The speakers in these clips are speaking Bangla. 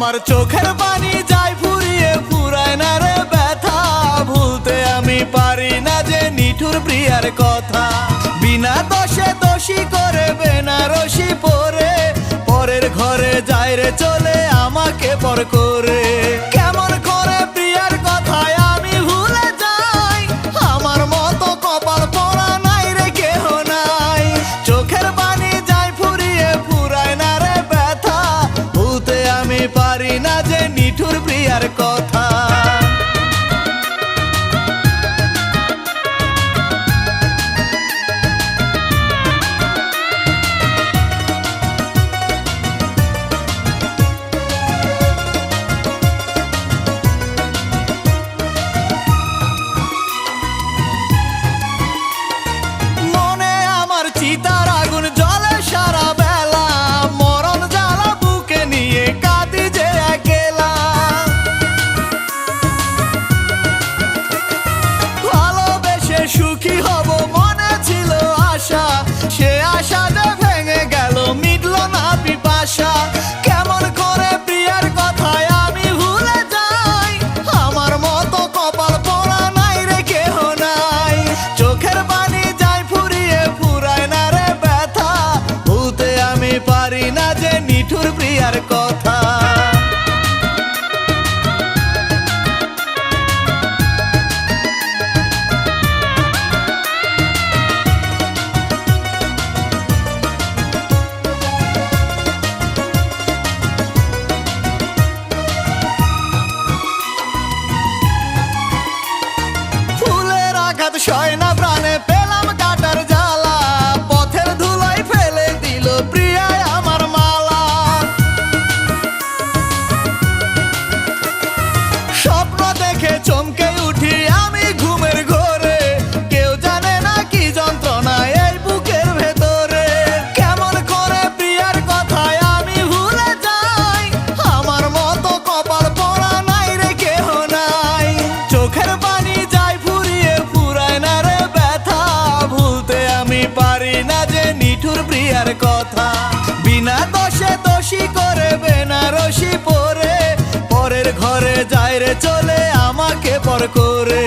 আমার চোখের পানি যায় ফুরিয়ে ফুরায় না রে ব্যথা, ভুলতে আমি পারি না যে নিঠুর প্রিয়ার কথা। বিনা দোষে দোষী করে বেনারসি পরে, পরের ঘরে যায় রে চলে আমাকে পর করে। কেমন করে প্রিয়ার কথায় আমি ভুলে যাই, আমার মতো কপাল পড়া নাই রে কেহ নাই। চোখের পানি যায় ফুরিয়ে ফুরায় না রে ব্যথা, ভুলতে আমি পারি না যে নিঠুর প্রিয়ার কথা। চিতার আগুন জ্বলে সারা বেলা, মরণ জ্বালা বুকে নিয়ে কাঁদি যে একলা। ভালোবেসে সুখী হব মনে ছিল আশা, সে আশা যে ভেঙে গেল মিটল না পিপাসা। কেমন করে প্রিয়ার কথায় আমি ভুলে যাই, আমার মতো কপাল পড়া নাই রে কেহ নাই। চোখের পানি যায় ফুরিয়ে ফুরায় না রে ব্যথা, ভুলতে আমি পারি না যে নিঠুর প্রিয়ার কথা। ফুলের আঘাত সয় না প্রাণে পেলাম কাটার জ্বালা, পথের ধুলোয় ফেলে দিল প্রিয়ায় আমার মালা। স্বপ্ন দেখে চমকে উঠি আমি ঘুমের ঘোরে, কেউ জানে না কি যন্ত্রণা এই বুকের ভেতরে। কেমন করে প্রিয়ার কথায় আমি ভুলে যাই, আমার মতো কপাল পড়া নাই রে কেহ নাই। চোখের পানি যায় ফুরিয়ে ফুরায় না রে ব্যথা, ভুলতে আমি পারি না যে নিঠুর প্রিয়ার কথা। বিনা দোষে দোষী করে বেনারসি পরে, পরের ঘরে যায় রে চলে আমাকে পর করে।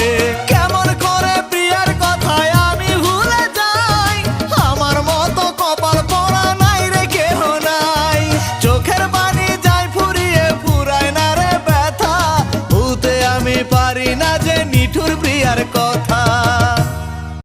কেমন করে প্রিয়ার কথায় আমি ভুলে যাই, আমার মতো কপাল পড়া নাই রে কেহ নাই। চোখের পানি যায় ফুরিয়ে ফুরায় না রে ব্যথা, ভুলতে আমি পারি না যে নিঠুর প্রিয়ার কথা।